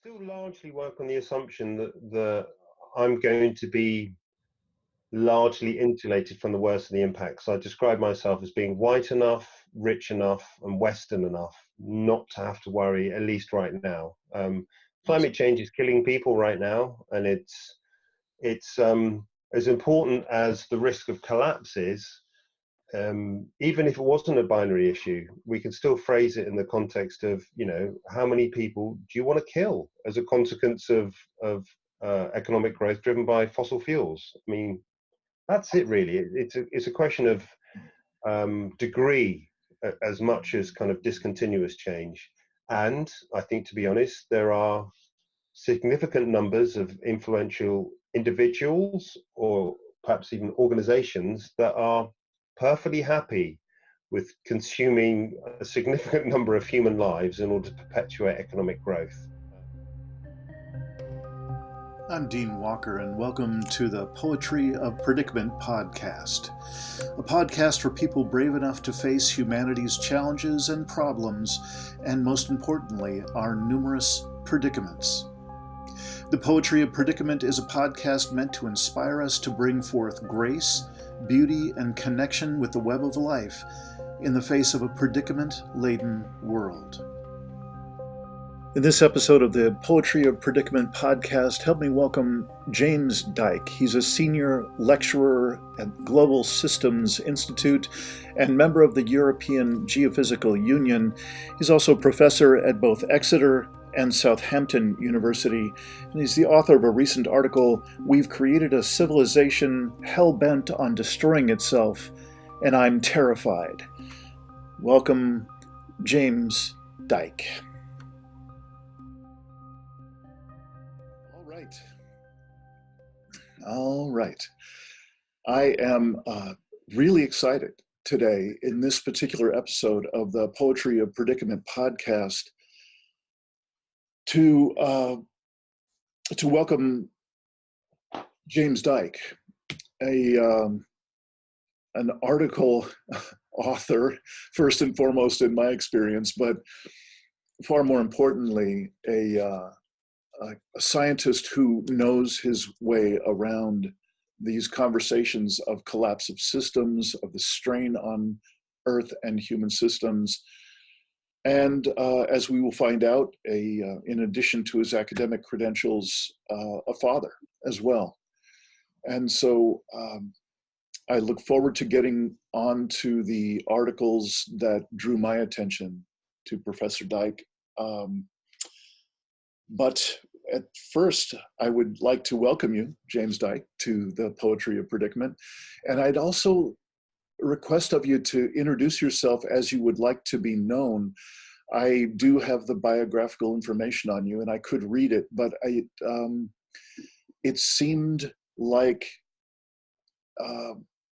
still largely work on the assumption that I'm going to be largely insulated from the worst of the impacts. I describe myself as being white enough, rich enough, and Western enough not to have to worry, at least right now. Climate change is killing people right now, and it's as important as the risk of collapse is. Even if it wasn't a binary issue, we can still phrase it in the context of, how many people do you want to kill as a consequence of economic growth driven by fossil fuels? I mean, that's it really. It's a question of degree as much as kind of discontinuous change. And I think, to be honest, there are significant numbers of influential individuals or perhaps even organizations that are perfectly happy with consuming a significant number of human lives in order to perpetuate economic growth. I'm Dean Walker, and welcome to the Poetry of Predicament podcast, a podcast for people brave enough to face humanity's challenges and problems, and most importantly, our numerous predicaments. The Poetry of Predicament is a podcast meant to inspire us to bring forth grace, beauty, and connection with the web of life in the face of a predicament-laden world. In this episode of the Poetry of Predicament podcast, help me welcome James Dyke. He's a senior lecturer at Global Systems Institute and member of the European Geophysical Union. He's also a professor at both Exeter and Southampton University, and he's the author of a recent article, "We've Created a Civilization Hell-Bent on Destroying Itself, and I'm Terrified." Welcome, James Dyke. All right. I am really excited today in this particular episode of the Poetry of Predicament podcast to welcome James Dyke, an article author, first and foremost in my experience, but far more importantly, a scientist who knows his way around these conversations of collapse of systems, of the strain on Earth and human systems. And as we will find out, in addition to his academic credentials, a father as well. And so I look forward to getting on to the articles that drew my attention to Professor Dyke. But at first, I would like to welcome you, James Dyke, to the Poetry of Predicament. And I'd also request of you to introduce yourself as you would like to be known. I do have the biographical information on you, and I could read it, but it seemed like,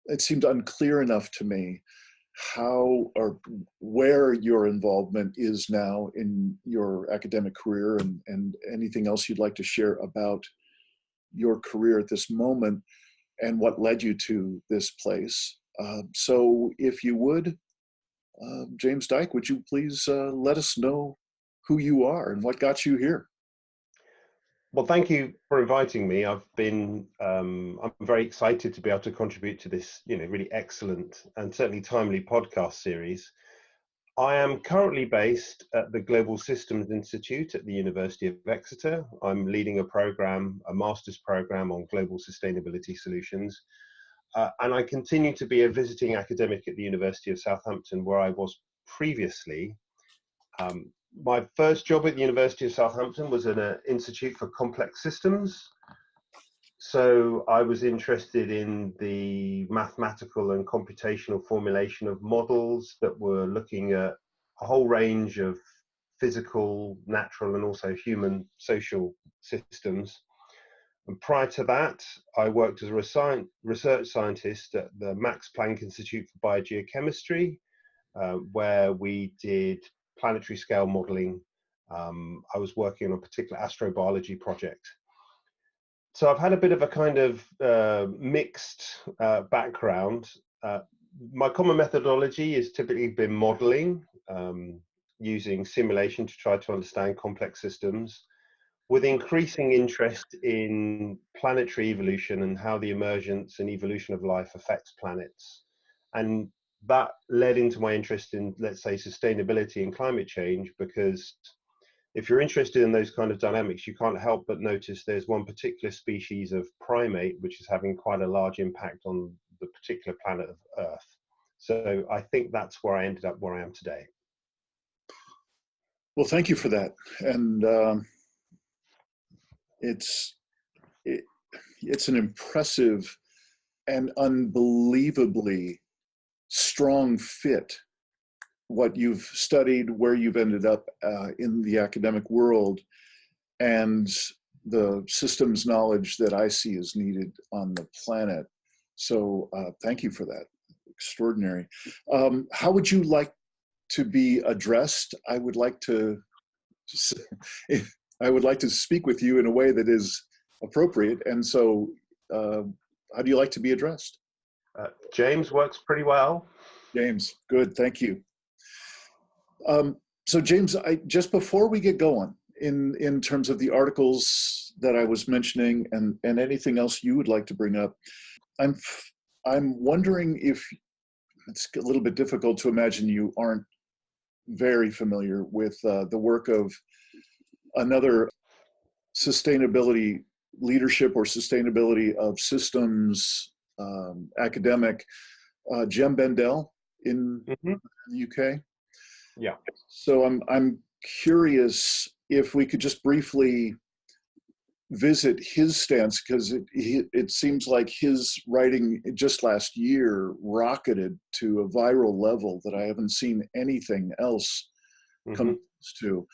it seemed unclear enough to me how or where your involvement is now in your academic career, and anything else you'd like to share about your career at this moment and what led you to this place. So if you would, James Dyke, would you please let us know who you are and what got you here? Well, thank you for inviting me. I'm very excited to be able to contribute to this, really excellent and certainly timely podcast series. I am currently based at the Global Systems Institute at the University of Exeter. I'm leading a master's program on global sustainability solutions. And I continue to be a visiting academic at the University of Southampton, where I was previously. My first job at the University of Southampton was in an Institute for Complex Systems. So I was interested in the mathematical and computational formulation of models that were looking at a whole range of physical, natural, and also human social systems. And prior to that, I worked as a research scientist at the Max Planck Institute for Biogeochemistry, where we did planetary scale modeling. I was working on a particular astrobiology project. So I've had a bit of a kind of mixed background. My common methodology has typically been modeling, using simulation to try to understand complex systems. with increasing interest in planetary evolution and how the emergence and evolution of life affects planets. And that led into my interest in, let's say, sustainability and climate change, because if you're interested in those kind of dynamics, you can't help but notice there's one particular species of primate which is having quite a large impact on the particular planet of Earth. So I think that's where I ended up where I am today. Well, thank you for that. And it's an impressive and unbelievably strong fit, what you've studied, where you've ended up in the academic world, and the systems knowledge that I see is needed on the planet. So thank you for that. Extraordinary. How would you like to be addressed? I would like to speak with you in a way that is appropriate. And so how do you like to be addressed? James works pretty well. James, good, thank you. So James, just before we get going, in terms of the articles that I was mentioning and anything else you would like to bring up, I'm wondering if it's a little bit difficult to imagine you aren't very familiar with the work of another sustainability leadership or sustainability of systems academic, Jem Bendell in the UK. Yeah. So I'm curious if we could just briefly visit his stance, because it seems like his writing just last year rocketed to a viral level that I haven't seen anything else come close to.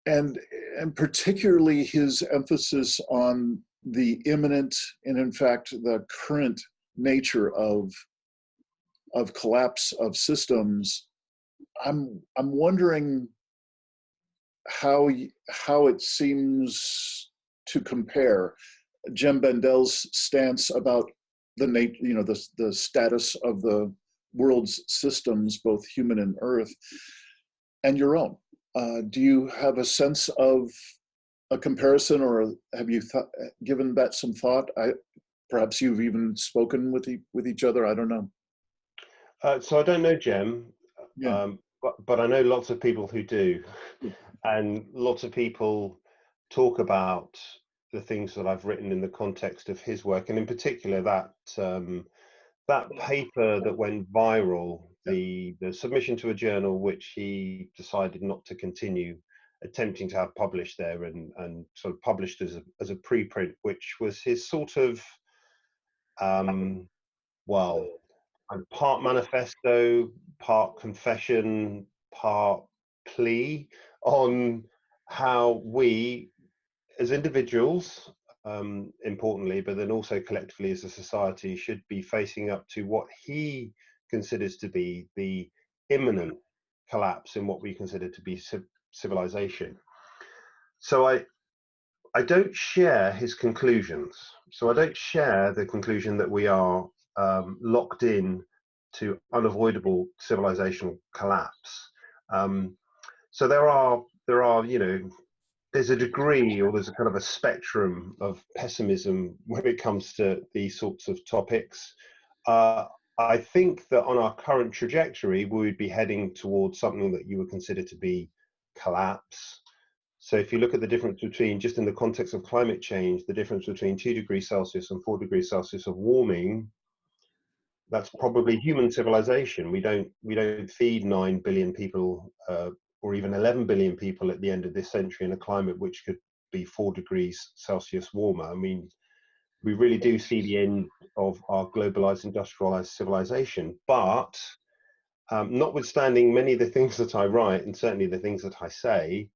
And particularly his emphasis on the imminent and in fact the current nature of collapse of systems. I'm wondering how it seems to compare Jem Bendell's stance about the status of the world's systems, both human and Earth, and your own. Do you have a sense of a comparison, or have you given that some thought? Perhaps you've even spoken with each other. I don't know. So I don't know Jem, yeah. but I know lots of people who do, and lots of people talk about the things that I've written in the context of his work, and in particular that paper that went viral, the submission to a journal which he decided not to continue attempting to have published there, and sort of published as a preprint, which was his sort of part manifesto, part confession, part plea on how we as individuals, importantly, but then also collectively as a society, should be facing up to what he considers to be the imminent collapse in what we consider to be civilization. So I don't share his conclusions. So I don't share the conclusion that we are locked in to unavoidable civilizational collapse. So there are there's a degree, or there's a kind of a spectrum of pessimism when it comes to these sorts of topics. I think that on our current trajectory, we would be heading towards something that you would consider to be collapse. So if you look at the difference between, just in the context of climate change, the difference between 2 degrees Celsius and 4 degrees Celsius of warming, that's probably human civilization. We don't feed 9 billion people or even 11 billion people at the end of this century in a climate which could be 4 degrees Celsius warmer. I mean, we really do see the end of our globalized, industrialized civilization. But notwithstanding many of the things that I write, and certainly the things that I say,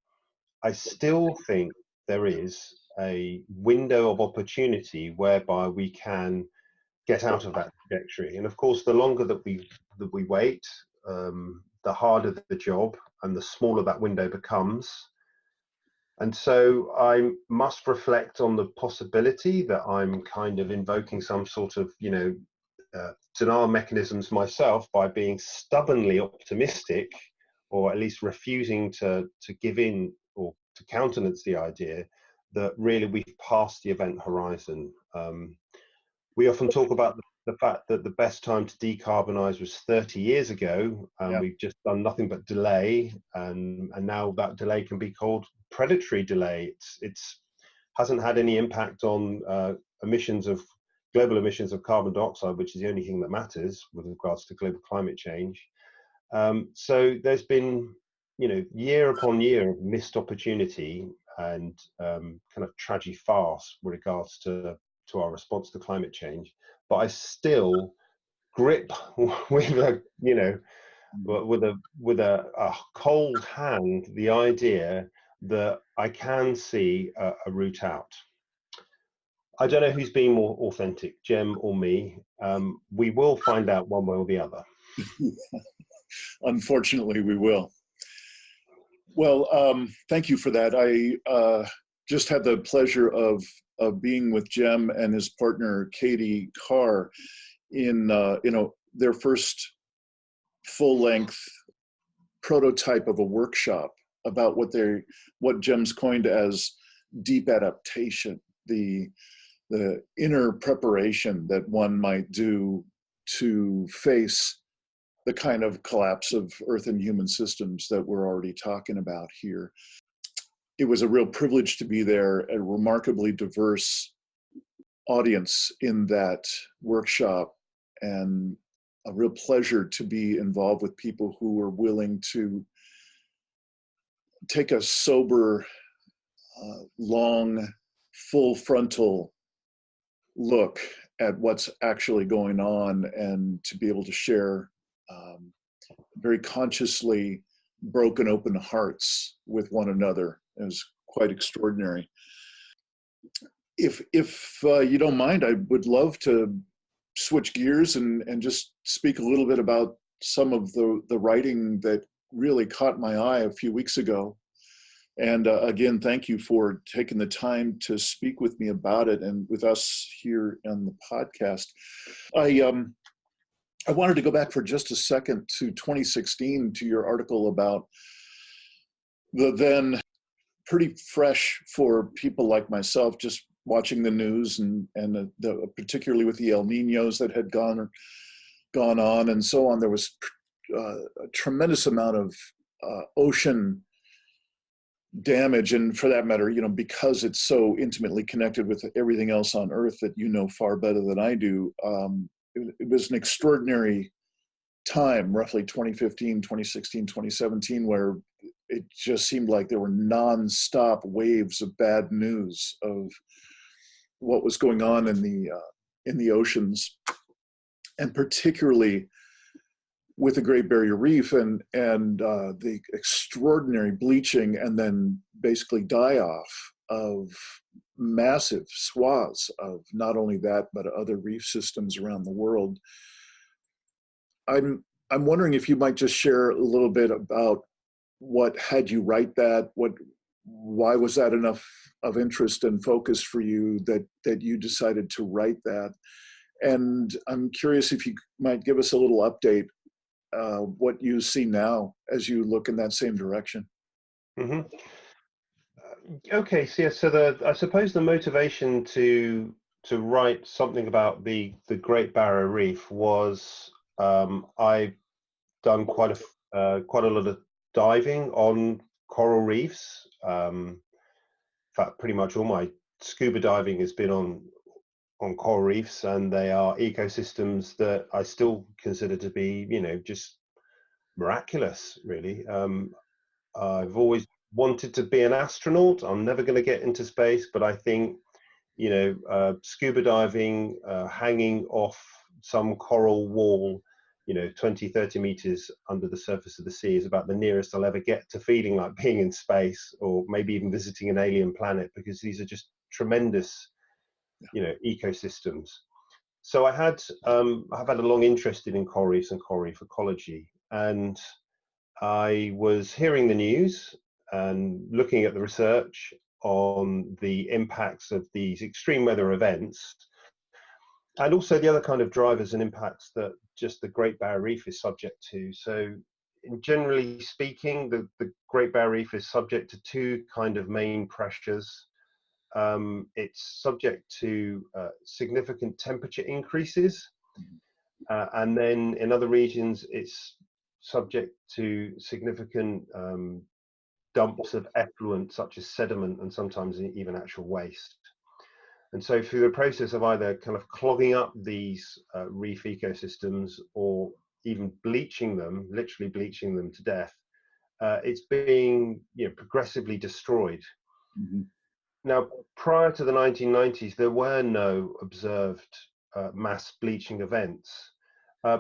I still think there is a window of opportunity whereby we can get out of that trajectory. And of course, the longer that we wait, the harder the job and the smaller that window becomes. And so I must reflect on the possibility that I'm kind of invoking some sort of, denial mechanisms myself by being stubbornly optimistic, or at least refusing to give in or countenance the idea that really we've passed the event horizon. We often talk about the fact that the best time to decarbonize was 30 years ago, and we've just done nothing but delay, and now that delay can be called predatory delay. It's hasn't had any impact on global emissions of carbon dioxide, which is the only thing that matters with regards to global climate change. So there's been, year upon year of missed opportunity and kind of tragic farce with regards to our response to climate change. But I still grip with a cold hand the idea that I can see a route out. I don't know who's being more authentic, Jem or me. We will find out one way or the other. Unfortunately, we will. Well, thank you for that. I just had the pleasure of being with Jem and his partner, Katie Carr, in their first full-length prototype of a workshop about what Jem's coined as deep adaptation, the inner preparation that one might do to face the kind of collapse of Earth and human systems that we're already talking about here. It was a real privilege to be there, a remarkably diverse audience in that workshop, and a real pleasure to be involved with people who were willing to take a sober, long, full frontal look at what's actually going on, and to be able to share very consciously broken open hearts with one another. It was quite extraordinary. If you don't mind, I would love to switch gears and just speak a little bit about some of the writing that really caught my eye a few weeks ago. And again, thank you for taking the time to speak with me about it and with us here on the podcast. I wanted to go back for just a second to 2016, to your article about the then pretty fresh for people like myself, just watching the news and particularly with the El Niños that had gone on and so on. There was a tremendous amount of ocean damage, and for that matter, because it's so intimately connected with everything else on Earth that you know far better than I do, it was an extraordinary time, roughly 2015, 2016, 2017, where it just seemed like there were non-stop waves of bad news of what was going on in the oceans, and particularly with the Great Barrier Reef and the extraordinary bleaching and then basically die-off of massive swaths of not only that, but other reef systems around the world. I'm wondering if you might just share a little bit about what had you write that, why was that enough of interest and focus for you that you decided to write that? And I'm curious if you might give us a little update, what you see now as you look in that same direction. Mm-hmm. Okay, so I suppose the motivation to write something about the Great Barrier Reef was I've done quite a lot of diving on coral reefs. In fact, pretty much all my scuba diving has been on coral reefs, and they are ecosystems that I still consider to be, just miraculous, really. I've always wanted to be an astronaut. I'm never going to get into space, but I think, scuba diving, hanging off some coral wall, 20, 30 meters under the surface of the sea is about the nearest I'll ever get to feeling like being in space, or maybe even visiting an alien planet, because these are just tremendous, ecosystems. So I've had a long interest in coral reefs and coral reef ecology, and I was hearing the news and looking at the research on the impacts of these extreme weather events, and also the other kind of drivers and impacts that just the Great Barrier Reef is subject to. So, generally speaking, the Great Barrier Reef is subject to two kind of main pressures. It's subject to significant temperature increases, and then in other regions, it's subject to significant dumps of effluent, such as sediment and sometimes even actual waste. And so through the process of either kind of clogging up these reef ecosystems or even bleaching them, literally bleaching them to death, it's being progressively destroyed. Mm-hmm. Now, prior to the 1990s, there were no observed mass bleaching events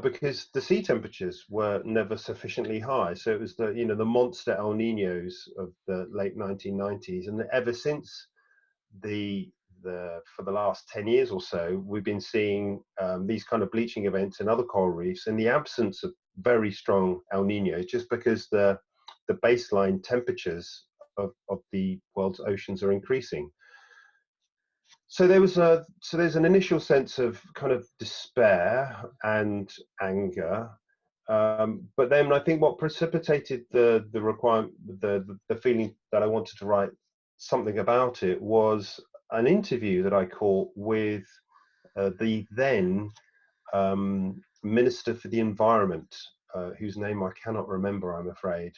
because the sea temperatures were never sufficiently high. So it was the monster El Niños of the late 1990s, and ever since for the last 10 years or so, we've been seeing these kind of bleaching events in other coral reefs in the absence of very strong El Niños, just because the baseline temperatures of the world's oceans are increasing. So there's an initial sense of kind of despair and anger, but then I think what precipitated the requirement, the feeling that I wanted to write something about it was an interview that I caught with the then Minister for the Environment, whose name I cannot remember, I'm afraid.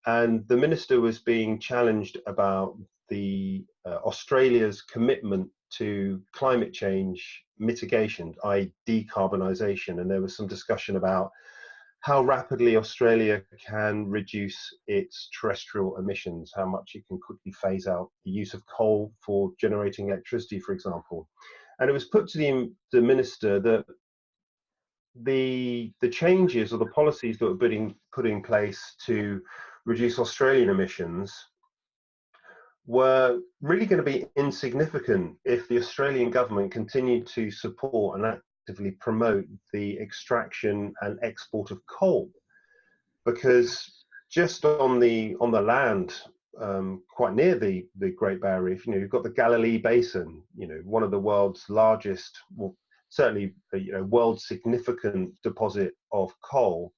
And the minister was being challenged about the Australia's commitment to climate change mitigation, i.e. decarbonisation. And there was some discussion about how rapidly Australia can reduce its terrestrial emissions, how much it can quickly phase out the use of coal for generating electricity, for example. And it was put to the minister that the changes or the policies that were put in place to reduce Australian emissions were really going to be insignificant if the Australian government continued to support and actively promote the extraction and export of coal, because just on the land, quite near the Great Barrier Reef, you've got the Galilee Basin, one of the world's largest, well, certainly world significant deposit of coal,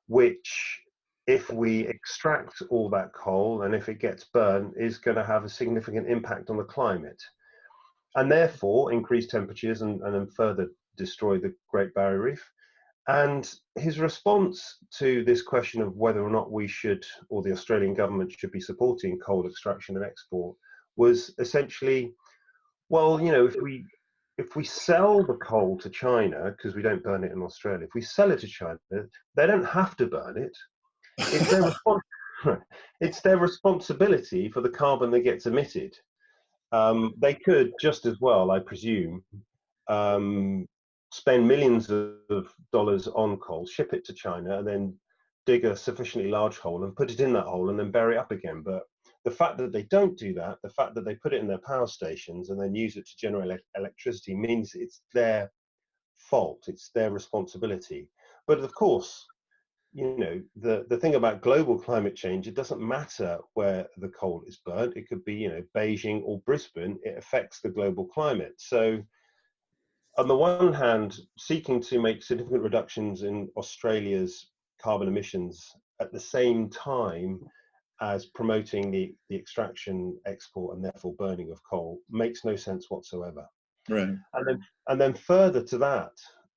which, if we extract all that coal and if it gets burned, is going to have a significant impact on the climate, and therefore increase temperatures and then further destroy the Great Barrier Reef. And his response to this question of whether or not we should, or the Australian government should be supporting coal extraction and export, was essentially, well, if we sell the coal to China, because we don't burn it in Australia, if we sell it to China, they don't have to burn it. It's their it's their responsibility for the carbon that gets emitted. They could just as well, I presume, spend millions of dollars on coal, ship it to China, and then dig a sufficiently large hole and put it in that hole and then bury it up again. But the fact that they don't do that, the fact that they put it in their power stations and then use it to generate electricity, means it's their fault, it's their responsibility. But of course, the thing about global climate change, it doesn't matter where the coal is burnt. It could be, Beijing or Brisbane, it affects the global climate. So on the one hand, seeking to make significant reductions in Australia's carbon emissions at the same time as promoting the extraction, export, and therefore burning of coal makes no sense whatsoever. Right. And then further to that,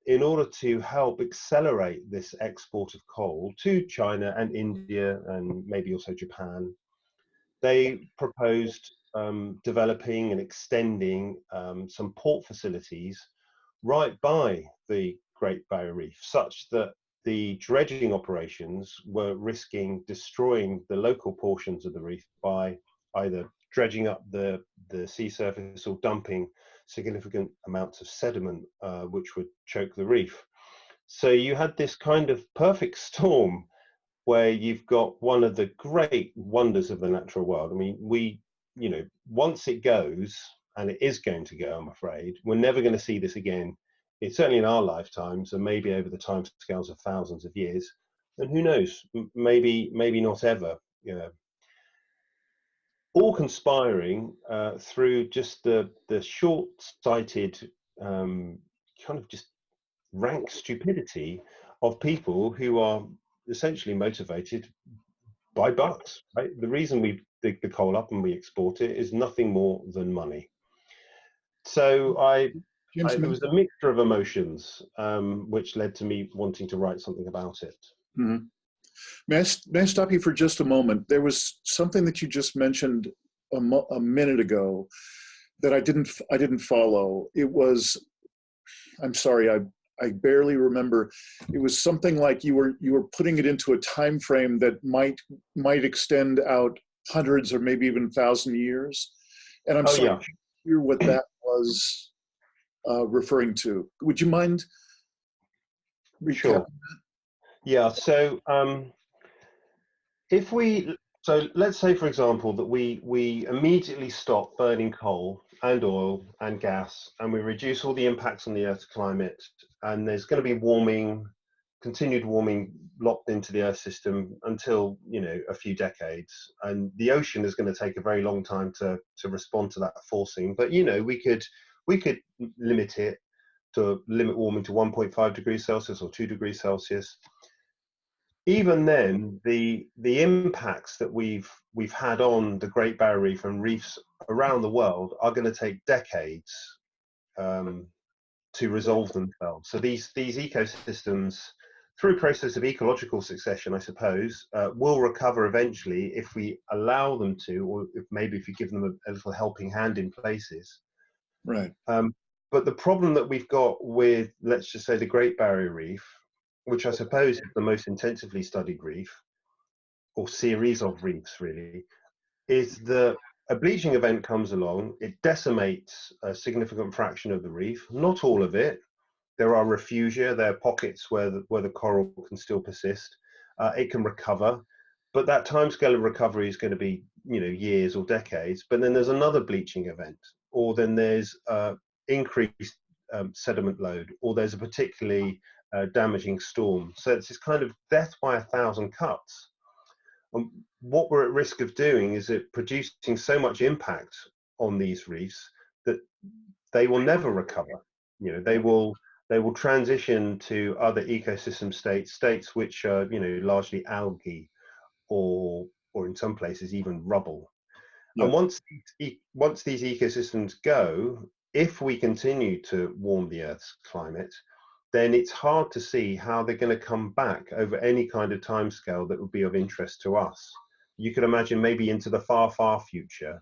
in order to help accelerate this export of coal to China and India and maybe also Japan, they proposed developing and extending some port facilities right by the Great Barrier Reef, such that the dredging operations were risking destroying the local portions of the reef by either dredging up the sea surface or dumping significant amounts of sediment, which would choke the reef. So you had this kind of perfect storm where you've got one of the great wonders of the natural world. I mean, once it goes, and it is going to go, I'm afraid, we're never going to see this again. It's certainly in our lifetimes, and maybe over the time scales of thousands of years. And who knows, maybe not ever. All conspiring through just the short-sighted kind of just rank stupidity of people who are essentially motivated by bucks, right? The reason we dig the coal up and we export it is nothing more than money. So James, it was a mixture of emotions, which led to me wanting to write something about it. mm-hmm. May I stop you for just a moment? There was something that you just mentioned a minute ago that I didn't follow. It was, I'm sorry, I barely remember. It was something like you were putting it into a time frame that might extend out hundreds or maybe even 1,000 years. And I'm sorry to hear what that was referring to. Would you mind recapping Sure. that? Yeah. So let's say, for example, that we immediately stop burning coal and oil and gas, and we reduce all the impacts on the Earth's climate, and there's going to be continued warming locked into the Earth system until, a few decades, and the ocean is going to take a very long time to respond to that forcing. But we could limit warming to 1.5 degrees Celsius or 2 degrees Celsius. Even then, the impacts that we've had on the Great Barrier Reef and reefs around the world are going to take decades to resolve themselves. So these ecosystems, through a process of ecological succession, I suppose, will recover eventually if we allow them to, or if we give them a little helping hand in places. Right. But the problem that we've got with, let's just say, the Great Barrier Reef, which I suppose is the most intensively studied reef, or series of reefs really, is that a bleaching event comes along, it decimates a significant fraction of the reef, not all of it. There are refugia, there are pockets where the coral can still persist. It can recover, but that timescale of recovery is going to be, years or decades. But then there's another bleaching event, or then there's increased sediment load, or there's a particularly damaging storm. So it's this kind of death by 1,000 cuts. And what we're at risk of doing is it producing so much impact on these reefs that they will never recover. They will transition to other ecosystem states which are, largely algae, or in some places even rubble. Yeah. And once these ecosystems go, if we continue to warm the Earth's climate, then it's hard to see how they're going to come back over any kind of timescale that would be of interest to us. You could imagine maybe into the far, far future,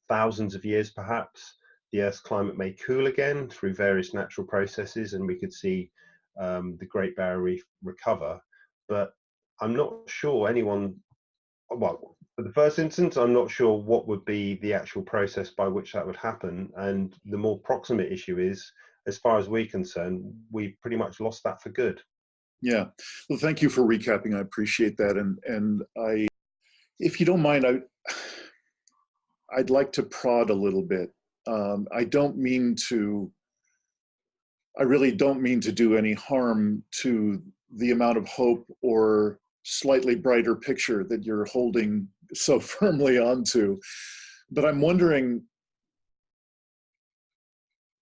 thousands of years perhaps, the Earth's climate may cool again through various natural processes, and we could see the Great Barrier Reef recover. But I'm not sure for the first instance, I'm not sure what would be the actual process by which that would happen. And the more proximate issue is, as far as we're concerned, we've pretty much lost that for good. Yeah. Well, thank you for recapping. I appreciate that. And if you don't mind, I'd like to prod a little bit. I really don't mean to do any harm to the amount of hope or slightly brighter picture that you're holding so firmly onto. But I'm wondering,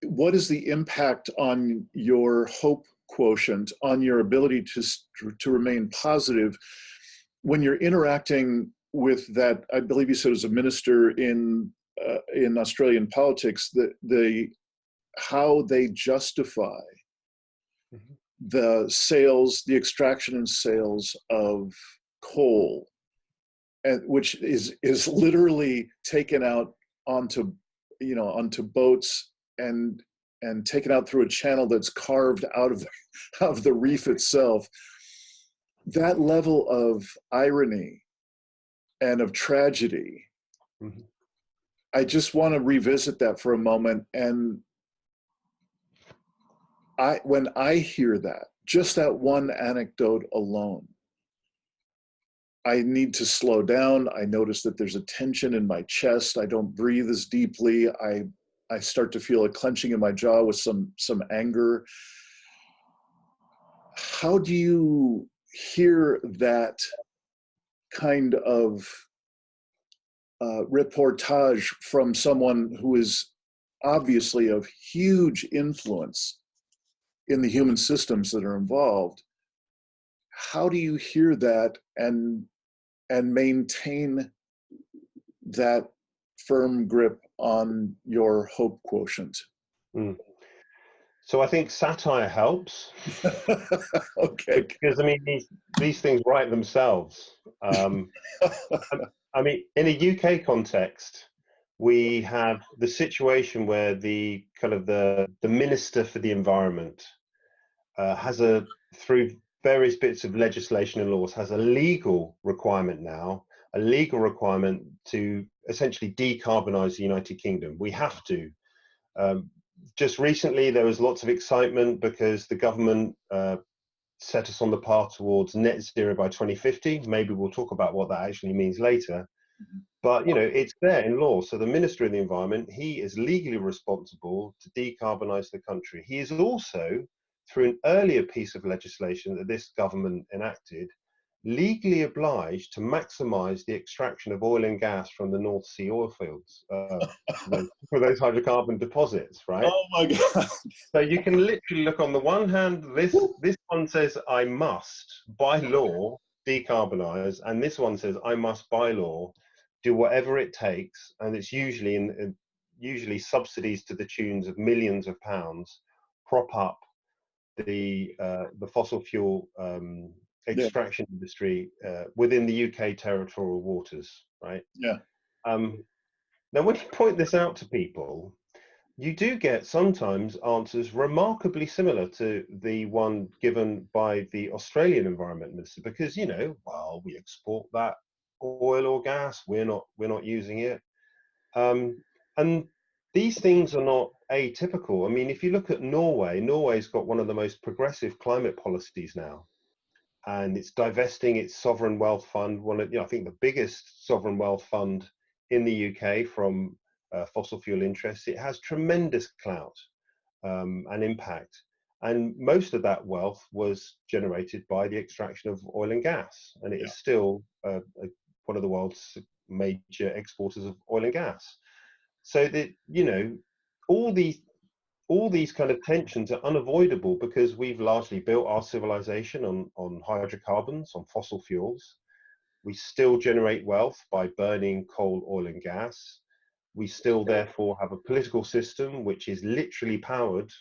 what is the impact on your hope quotient, on your ability to remain positive when you're interacting with that? I believe you said as a minister in Australian politics, how they justify the extraction and sales of coal, and which is literally taken out onto boats and taken out through a channel that's carved out of the reef itself. That level of irony and of tragedy, mm-hmm. I just want to revisit that for a moment. And when I hear that, just that one anecdote alone, I need to slow down. I notice that there's a tension in my chest. I don't breathe as deeply. I start to feel a clenching in my jaw with some anger. How do you hear that kind of reportage from someone who is obviously of huge influence in the human systems that are involved? how do you hear that and maintain that firm grip on your hope quotient? Mm. So I think satire helps Okay. because I mean these things write themselves. I mean, in a UK context, we have the situation where the kind of the Minister for the Environment has through various bits of legislation and laws, has a legal requirement now, a legal requirement to essentially decarbonize the United Kingdom. We have to. Just recently, there was lots of excitement because the government set us on the path towards net zero by 2050. Maybe we'll talk about what that actually means later. But it's there in law. So the Minister of the Environment, he is legally responsible to decarbonize the country. He is also, through an earlier piece of legislation that this government enacted, legally obliged to maximize the extraction of oil and gas from the North Sea oil fields for those hydrocarbon deposits, right? Oh my God. So you can literally look on the one hand, this one says I must by law decarbonize, and this one says I must by law do whatever it takes, and it's usually usually subsidies to the tunes of millions of pounds, prop up the fossil fuel Yeah. extraction industry within the UK territorial waters, right? Yeah. Now, when you point this out to people, you do get sometimes answers remarkably similar to the one given by the Australian Environment Minister, because well, we export that oil or gas, we're not using it, and these things are not atypical. I mean, if you look at Norway's got one of the most progressive climate policies now, and it's divesting its sovereign wealth fund, one of I think the biggest sovereign wealth fund in the UK from fossil fuel interests. It has tremendous clout and impact, and most of that wealth was generated by the extraction of oil and gas, and it is still one of the world's major exporters of oil and gas. So that all these kind of tensions are unavoidable because we've largely built our civilization on hydrocarbons, on fossil fuels. We still generate wealth by burning coal, oil, and gas. We still, therefore, have a political system which is literally powered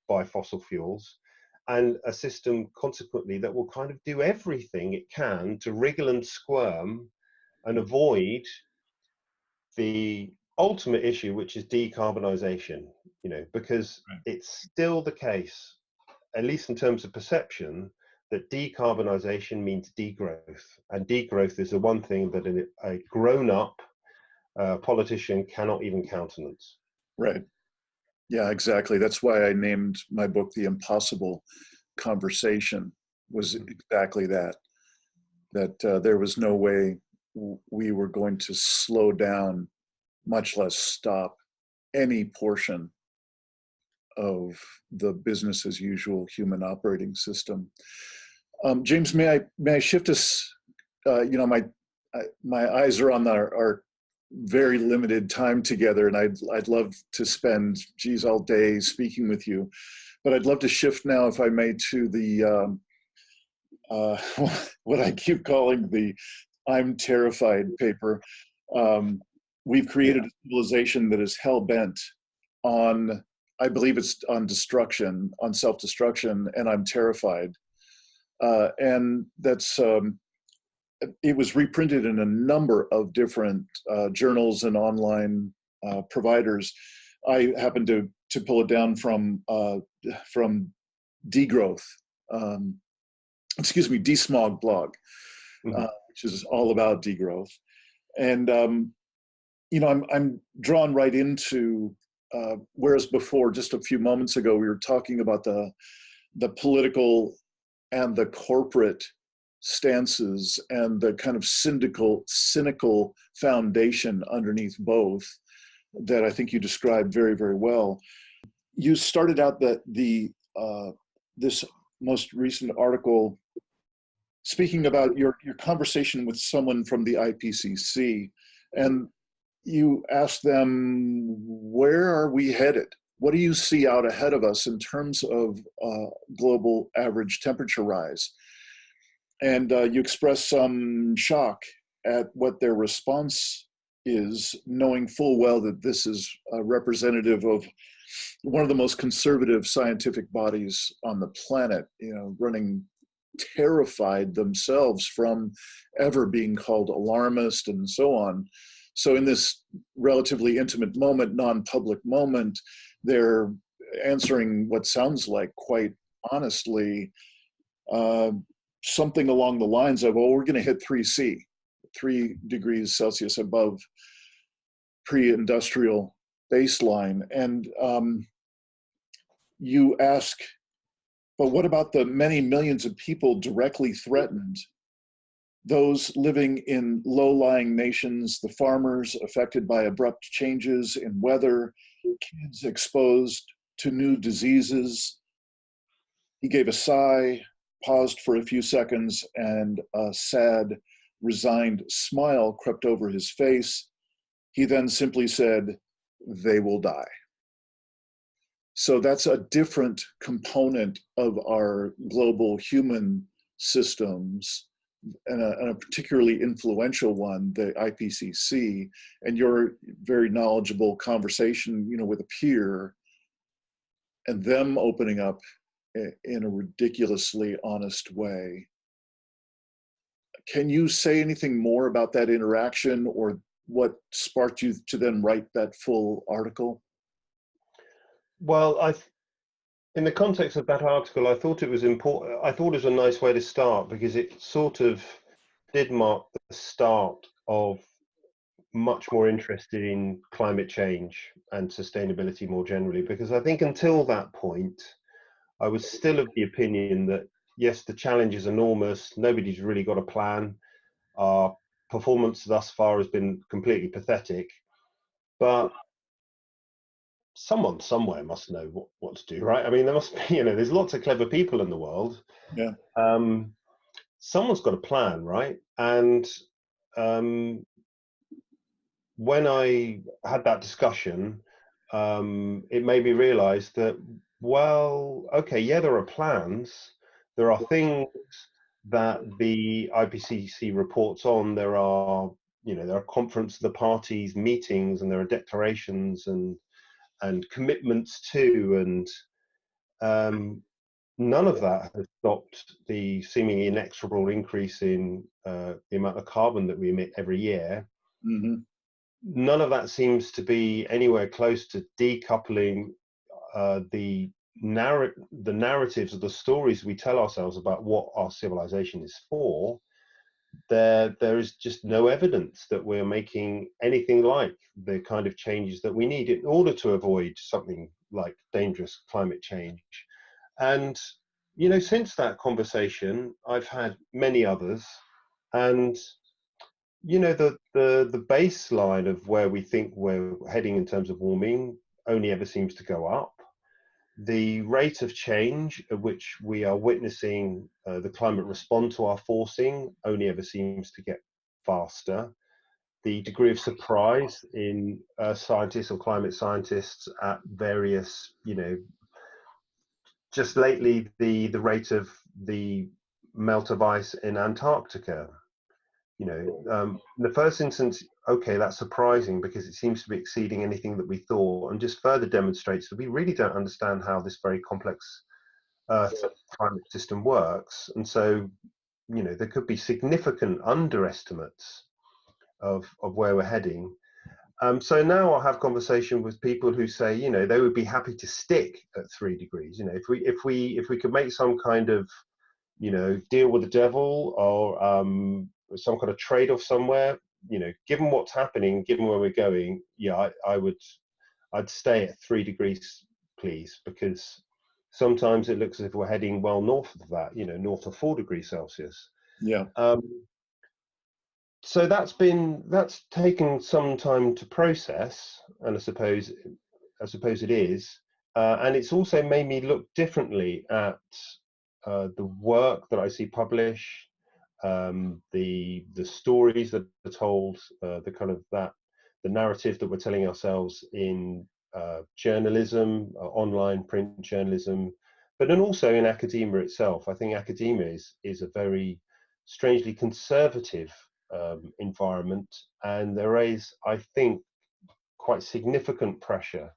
by fossil fuels, and a system, consequently, that will kind of do everything it can to wriggle and squirm and avoid the ultimate issue, which is decarbonisation. Because it's still the case, at least in terms of perception, that decarbonisation means degrowth, and degrowth is the one thing that a grown-up politician cannot even countenance. Right. Yeah, exactly. That's why I named my book The Impossible Conversation, was exactly that there was no way we were going to slow down, much less stop, any portion of the business as usual human operating system. James, may I shift us? My eyes are on our very limited time together, and I'd love to spend, all day speaking with you, but I'd love to shift now, if I may, to the what I keep calling the "I'm terrified" paper. We've created a civilization that is hell bent on, I believe it's on destruction, on self-destruction, and I'm terrified. And that's it was reprinted in a number of different journals and online providers. I happened to pull it down from Degrowth, Desmog blog, which is all about degrowth. And I'm drawn right into whereas before, just a few moments ago, we were talking about the political and the corporate stances and the kind of cynical foundation underneath both that I think you described very, very well. You started out that this most recent article speaking about your conversation with someone from the IPCC, and you asked them, where are we headed? What do you see out ahead of us in terms of global average temperature rise? And you express some shock at what their response is, knowing full well that this is a representative of one of the most conservative scientific bodies on the planet, running terrified themselves from ever being called alarmist and so on. So in this relatively intimate moment, non-public moment, they're answering what sounds like, quite honestly, uh, something along the lines of, well, we're going to hit 3C, 3 degrees Celsius above pre-industrial baseline. And you ask, but what about the many millions of people directly threatened? Those living in low-lying nations, the farmers affected by abrupt changes in weather, kids exposed to new diseases. He gave a sigh, paused for a few seconds, and a sad, resigned smile crept over his face. He then simply said, "They will die." So that's a different component of our global human systems, and a particularly influential one, the IPCC. And your very knowledgeable conversation, with a peer, and them opening up in a ridiculously honest way. Can you say anything more about that interaction, or what sparked you to then write that full article? Well, in the context of that article, I thought it was important. I thought it was a nice way to start because it sort of did mark the start of much more interested in climate change and sustainability more generally. Because I think until that point, I was still of the opinion that yes, the challenge is enormous. Nobody's really got a plan. Our performance thus far has been completely pathetic, but someone somewhere must know what to do, right? I mean, there must be, there's lots of clever people in the world. Yeah. Someone's got a plan, right? And when I had that discussion, it made me realize that, well, okay, yeah, there are plans. There are things that the IPCC reports on. There are, there are conference of the parties meetings, and there are declarations and commitments to, and none of that has stopped the seemingly inexorable increase in the amount of carbon that we emit every year. Mm-hmm. None of that seems to be anywhere close to decoupling the narratives of the stories we tell ourselves about what our civilization is for. There is just no evidence that we're making anything like the kind of changes that we need in order to avoid something like dangerous climate change. And since that conversation, I've had many others, and the baseline of where we think we're heading in terms of warming only ever seems to go up. The rate of change at which we are witnessing the climate respond to our forcing only ever seems to get faster. The degree of surprise in scientists or climate scientists at various, just lately, the rate of the melt of ice in Antarctica. In the first instance, okay, that's surprising because it seems to be exceeding anything that we thought, and just further demonstrates that we really don't understand how this very complex Earth climate system works. And so, there could be significant underestimates of where we're heading. So now I'll have conversation with people who say, they would be happy to stick at 3 degrees. If we could make some kind of, deal with the devil, or some kind of trade-off somewhere, given what's happening, given where we're going, yeah, I'd stay at 3 degrees, please, because sometimes it looks as if we're heading well north of that, north of 4 degrees Celsius. Yeah. So that's taken some time to process, and I suppose it is, and it's also made me look differently at the work that I see published, the stories that are told, the kind of the narrative that we're telling ourselves in journalism, online print journalism, but then also in academia itself. I think academia is a very strangely conservative environment, and there is, I think, quite significant pressure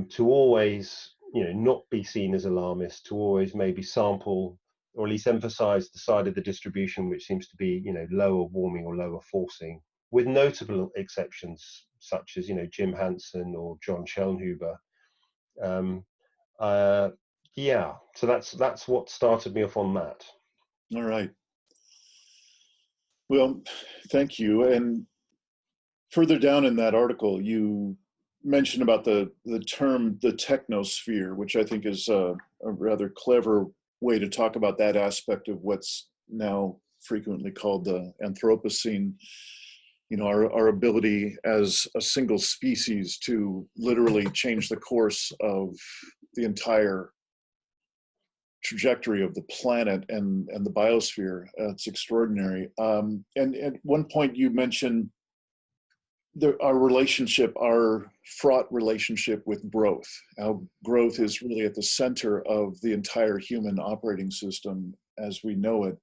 to always, not be seen as alarmist, to always maybe sample or at least emphasize the side of the distribution which seems to be, lower warming or lower forcing, with notable exceptions such as, Jim Hansen or John Schellenhuber. Um, yeah, so that's what started me off on that. All right. Well, thank you. And further down in that article, you mentioned about the term the technosphere, which I think is a rather clever way to talk about that aspect of what's now frequently called the Anthropocene. Our ability as a single species to literally change the course of the entire trajectory of the planet and the biosphere. It's extraordinary. And at one point you mentioned our fraught relationship with growth. How growth is really at the center of the entire human operating system as we know it.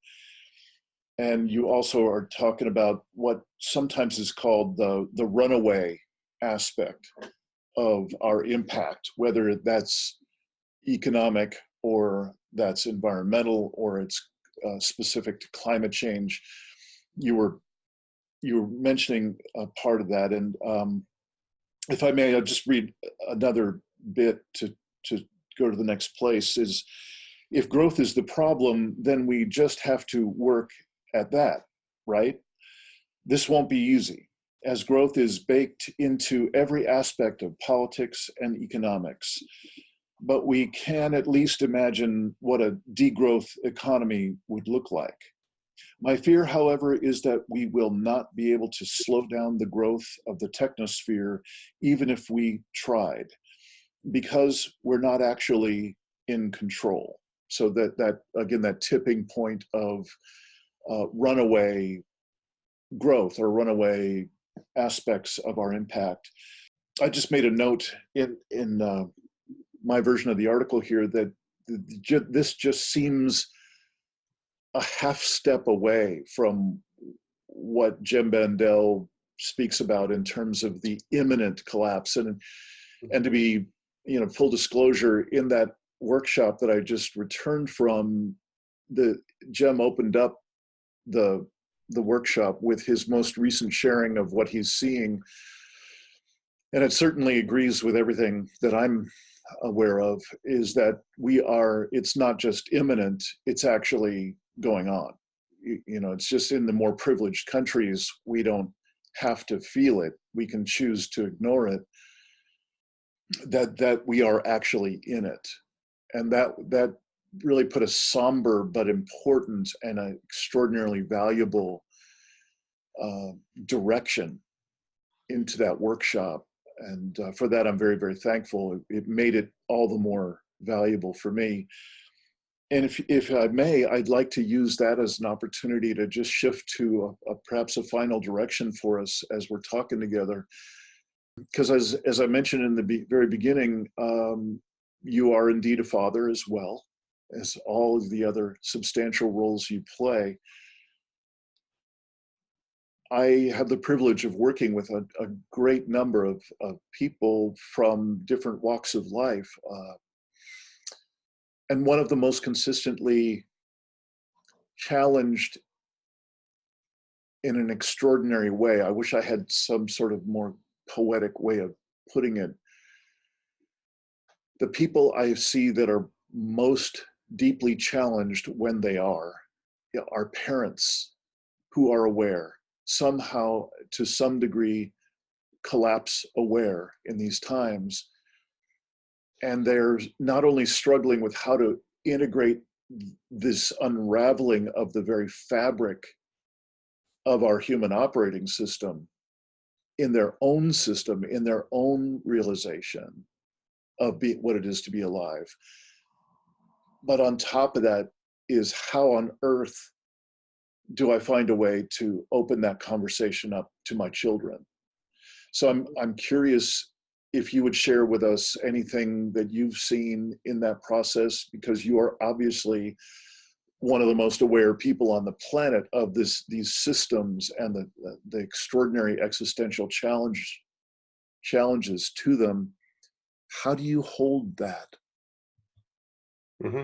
And you also are talking about what sometimes is called the runaway aspect of our impact, whether that's economic or that's environmental or it's specific to climate change. You were mentioning a part of that, and if I may, I'll just read another bit to go to the next place. Is if growth is the problem, then we just have to work at that, right? This won't be easy, as growth is baked into every aspect of politics and economics. But we can at least imagine what a degrowth economy would look like. My fear, however, is that we will not be able to slow down the growth of the technosphere, even if we tried, because we're not actually in control. So that again, that tipping point of runaway growth or runaway aspects of our impact. I just made a note in my version of the article here that this just seems a half step away from what Jem Bandel speaks about in terms of the imminent collapse. And to be, full disclosure, in that workshop that I just returned from, Jem opened up the workshop with his most recent sharing of what he's seeing. And it certainly agrees with everything that I'm aware of, is that it's not just imminent, it's actually going on. It's just in the more privileged countries, we don't have to feel it. We can choose to ignore it, that we are actually in it. And that really put a somber but important and an extraordinarily valuable direction into that workshop. And for that, I'm very, very thankful. It made it all the more valuable for me. And if I may, I'd like to use that as an opportunity to just shift to perhaps a final direction for us as we're talking together. Because as I mentioned in the very beginning, you are indeed a father as well as all of the other substantial roles you play. I have the privilege of working with a great number of people from different walks of life. And one of the most consistently challenged in an extraordinary way, I wish I had some sort of more poetic way of putting it. The people I see that are most deeply challenged when they are parents who are aware, somehow to some degree collapse aware in these times. And they're not only struggling with how to integrate this unraveling of the very fabric of our human operating system in their own system, in their own realization of what it is to be alive. But on top of that is, how on earth do I find a way to open that conversation up to my children? So I'm curious if you would share with us anything that you've seen in that process, because you are obviously one of the most aware people on the planet of these systems and the extraordinary existential challenges to them. How do you hold that? Hmm.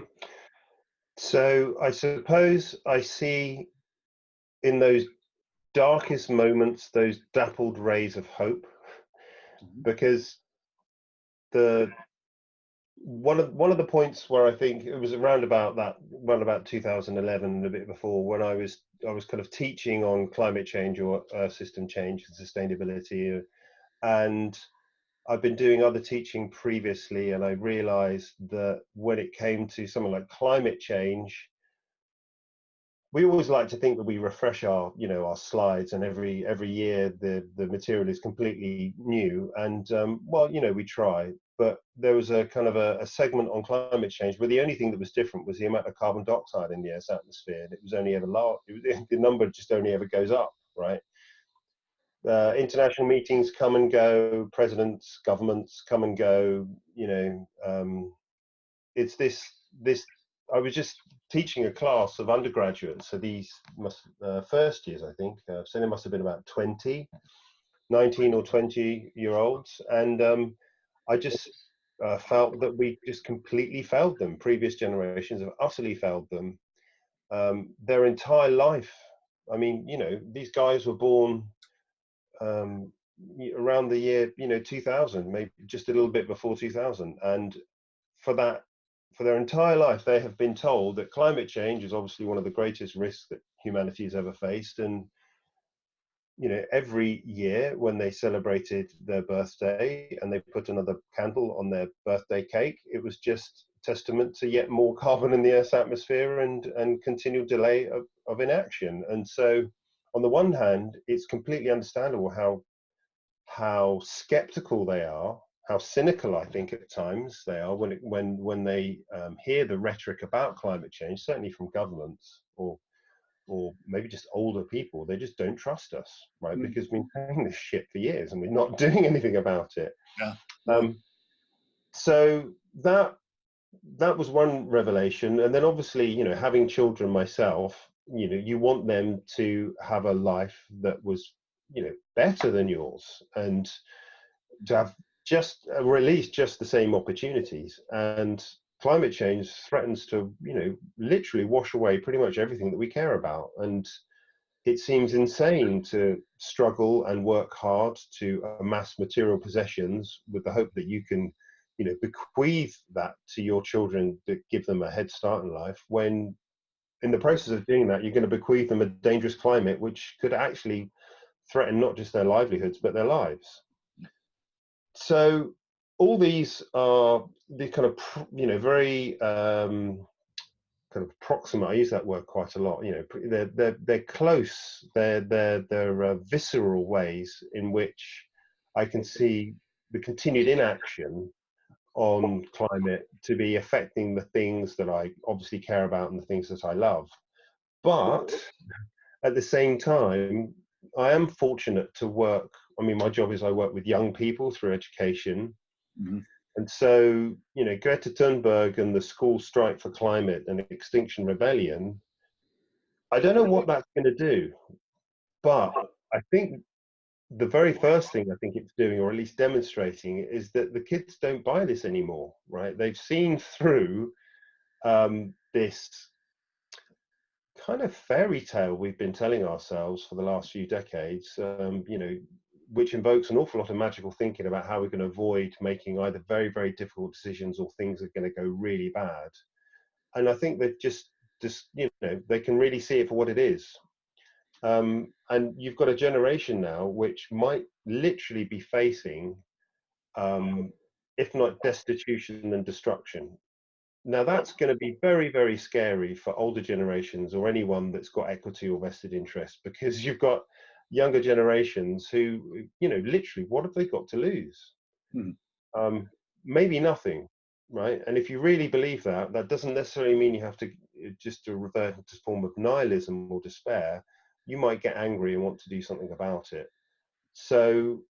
So I suppose I see in those darkest moments those dappled rays of hope, Mhm. because the one of the points where I think it was around about 2011, a bit before, when I was kind of teaching on climate change or system change and sustainability, and I've been doing other teaching previously, and I realized that when it came to something like climate change, we always like to think that we refresh our slides, and every year the material is completely new, and well, we try, but there was a kind of a segment on climate change where the only thing that was different was the amount of carbon dioxide in the Earth's atmosphere, and it was only ever low. The number just only ever goes up, right? International meetings come and go, presidents, governments come and go. It's this. I was just teaching a class of undergraduates, so these first years, I think. So there must have been about 19 or 20-year olds, and I just felt that we just completely failed them. Previous generations have utterly failed them. Their entire life. I mean, these guys were born um, around the year 2000, maybe just a little bit before 2000, and for their entire life they have been told that climate change is obviously one of the greatest risks that humanity has ever faced. And every year when they celebrated their birthday and they put another candle on their birthday cake, it was just testament to yet more carbon in the Earth's atmosphere and continual delay of inaction. And so on the one hand, it's completely understandable how skeptical they are, how cynical I think at times they are when they hear the rhetoric about climate change, certainly from governments or maybe just older people. They just don't trust us, right? Mm. Because we've been saying this shit for years and we're not doing anything about it. Yeah. Yeah. Um, so that was one revelation, and then obviously, having children myself, you want them to have a life that was, better than yours, and to have just or at least just the same opportunities. And climate change threatens to literally wash away pretty much everything that we care about, and it seems insane to struggle and work hard to amass material possessions with the hope that you can bequeath that to your children to give them a head start in life, when in the process of doing that you're going to bequeath them a dangerous climate which could actually threaten not just their livelihoods but their lives. So all these are the kind of very kind of proximate. I use that word quite a lot. They're close. They're visceral ways in which I can see the continued inaction on climate to be affecting the things that I obviously care about and the things that I love. But at the same time, I am fortunate to work. I mean, my job is I work with young people through education. Mhm. And so, Greta Thunberg and the school strike for climate and Extinction Rebellion, I don't know what that's going to do, but I think the very first thing I think it's doing, or at least demonstrating, is that the kids don't buy this anymore, right? They've seen through this kind of fairy tale we've been telling ourselves for the last few decades, which invokes an awful lot of magical thinking about how we're going to avoid making either very, very difficult decisions or things are going to go really bad. And I think that just they can really see it for what it is. And you've got a generation now which might literally be facing, if not destitution, then destruction. Now that's going to be very, very scary for older generations or anyone that's got equity or vested interest, because you've got younger generations who, literally, what have they got to lose? Mhm. Maybe nothing, right? And if you really believe that, that doesn't necessarily mean you have to just to revert into a form of nihilism or despair. You might get angry and want to do something about it. So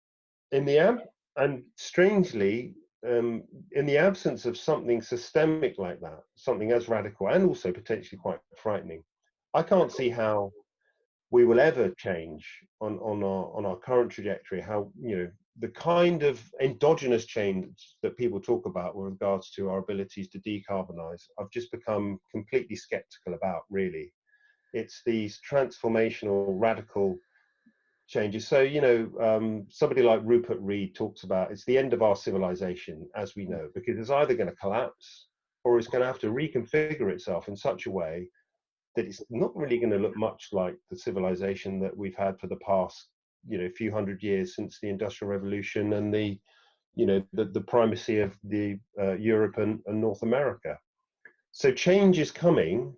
in the end, and strangely, in the absence of something systemic like that, something as radical and also potentially quite frightening, I can't see how we will ever change on our current trajectory. How, you know, the kind of endogenous change that people talk about with regards to our abilities to decarbonize, I've just become completely skeptical about. Really, it's these transformational, radical changes. So, you know, somebody like Rupert Reed talks about it's the end of our civilization as we know, because it's either going to collapse or it's going to have to reconfigure itself in such a way that it's not really going to look much like the civilization that we've had for the past, you know, few hundred years since the Industrial Revolution and the, you know, the primacy of the Europe and North America. So change is coming,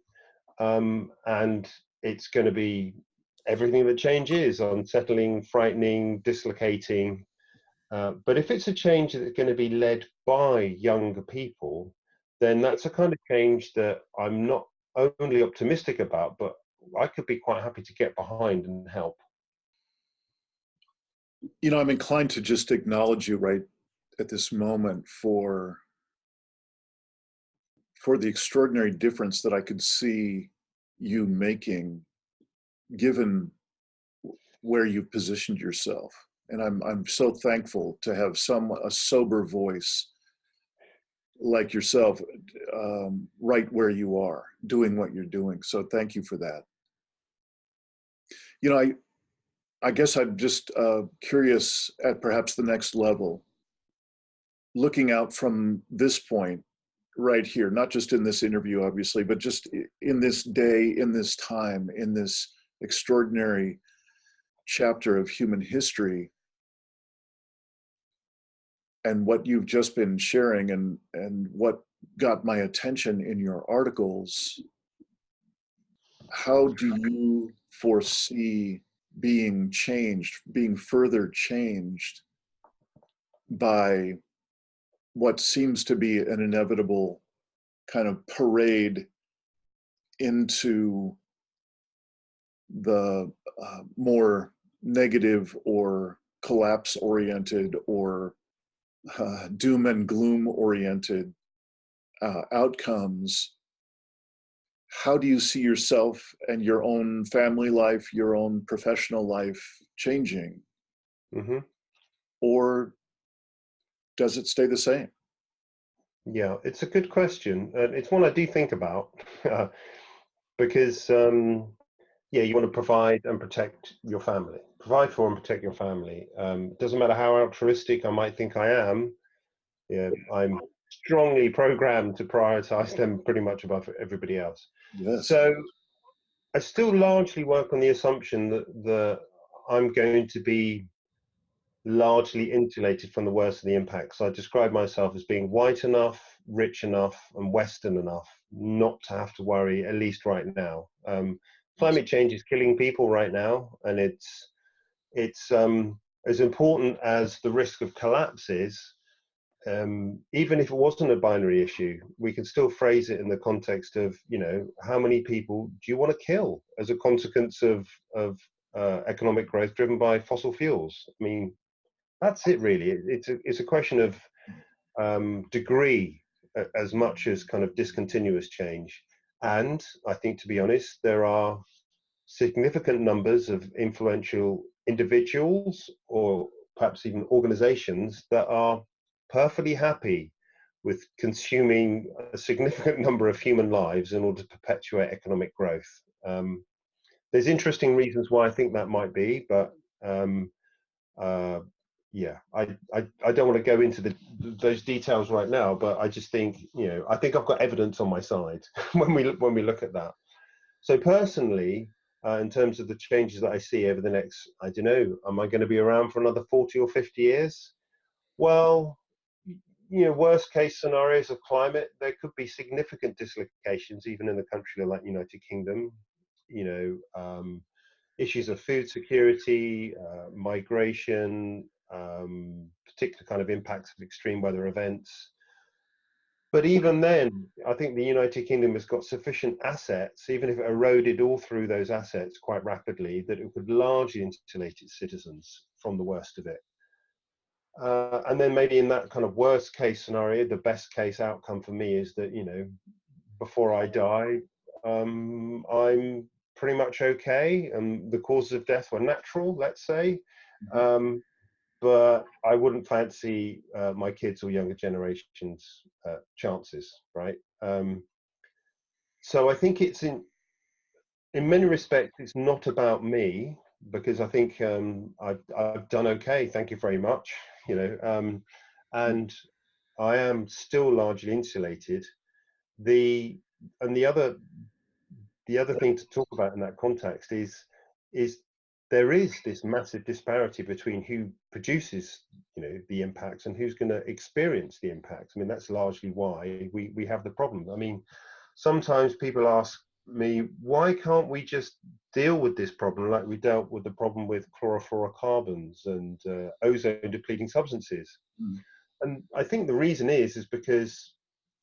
and it's going to be everything that change is: unsettling, frightening, dislocating. But if it's a change that's going to be led by younger people, then that's a kind of change that I'm not only optimistic about, but I could be quite happy to get behind and help. You know, I'm inclined to just acknowledge you right at this moment for the extraordinary difference that I could see you making, given where you've positioned yourself. And I'm so thankful to have a sober voice like yourself, right where you are, doing what you're doing. So thank you for that. You know, I guess I'm just curious at perhaps the next level, looking out from this point right here, not just in this interview, obviously, but just in this day, in this time, in this extraordinary chapter of human history, and what you've just been sharing, and what got my attention in your articles. How do you foresee being changed, being further changed by what seems to be an inevitable kind of parade into the more negative or collapse oriented or doom and gloom oriented outcomes? How do you see yourself and your own family life, your own professional life changing? Hmm. Or does it stay the same? Yeah, it's a good question. It's one I do think about because, yeah, you want to provide and protect your family, provide for and protect your family. Doesn't matter how altruistic I might think I am. Yeah, I'm strongly programmed to prioritize them pretty much above everybody else. Yes. So I still largely work on the assumption that I'm going to be largely insulated from the worst of the impacts. I describe myself as being white enough, rich enough, and Western enough not to have to worry, at least right now. Climate change is killing people right now, and it's as important as the risk of collapse is. Even if it wasn't a binary issue, we can still phrase it in the context of, you know, how many people do you want to kill as a consequence of economic growth driven by fossil fuels? I mean, that's it really. It's a question of degree as much as kind of discontinuous change. And I think, to be honest, there are significant numbers of influential individuals or perhaps even organizations that are perfectly happy with consuming a significant number of human lives in order to perpetuate economic growth. There's interesting reasons why I think that might be, but uh, yeah, I don't want to go into those details right now, but I just think, you know, I think I've got evidence on my side when we look at that. So personally, in terms of the changes that I see over the next, I don't know, am I going to be around for another 40 or 50 years? Well, you know, worst case scenarios of climate, there could be significant dislocations, even in the country like United Kingdom. You know, issues of food security, migration, particular kind of impacts of extreme weather events. But even then, I think the United Kingdom has got sufficient assets, even if it eroded all through those assets quite rapidly, that it could largely insulate its citizens from the worst of it. And then maybe in that kind of worst case scenario, the best case outcome for me is that, before I die, I'm pretty much okay, and the causes of death were natural, let's say. But I wouldn't fancy my kids or younger generations' chances, right? So I think it's in many respects, it's not about me, because I think I've done okay. Thank you very much. And I am still largely insulated. The and the other thing to talk about in that context is there is this massive disparity between who produces the impacts and who's going to experience the impacts. I mean, that's largely why we have the problem. I mean, sometimes people ask me, why can't we just deal with this problem like we dealt with the problem with chlorofluorocarbons and ozone depleting substances? And I think the reason is because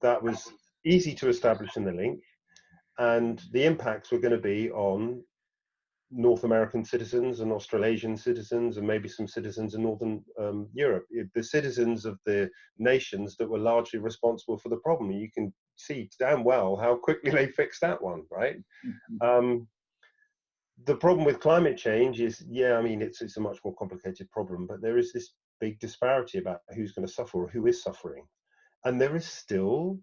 that was easy to establish in the link, and the impacts were going to be on North American citizens and Australasian citizens and maybe some citizens in Northern Europe, the citizens of the nations that were largely responsible for the problem. You can see damn well how quickly they fixed that one, right? The problem with climate change is, I mean, it's a much more complicated problem, but there is this big disparity about who's going to suffer or who is suffering. And there is still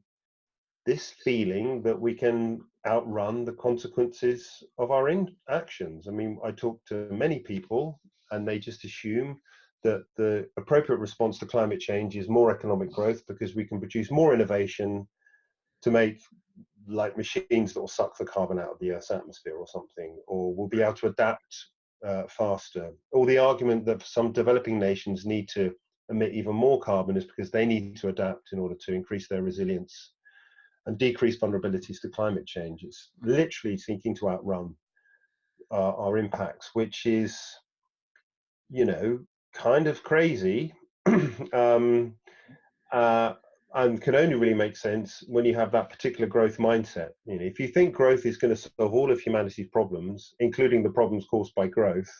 this feeling that we can outrun the consequences of our actions. I mean, I talk to many people and they just assume that the appropriate response to climate change is more economic growth because we can produce more innovation to make like machines that will suck the carbon out of the Earth's atmosphere or something, or we'll be able to adapt faster. Or the argument that some developing nations need to emit even more carbon is because they need to adapt in order to increase their resilience and decrease vulnerabilities to climate change. It's literally seeking to outrun our impacts, which is, kind of crazy, and can only really make sense when you have that particular growth mindset. If you think growth is going to solve all of humanity's problems, including the problems caused by growth,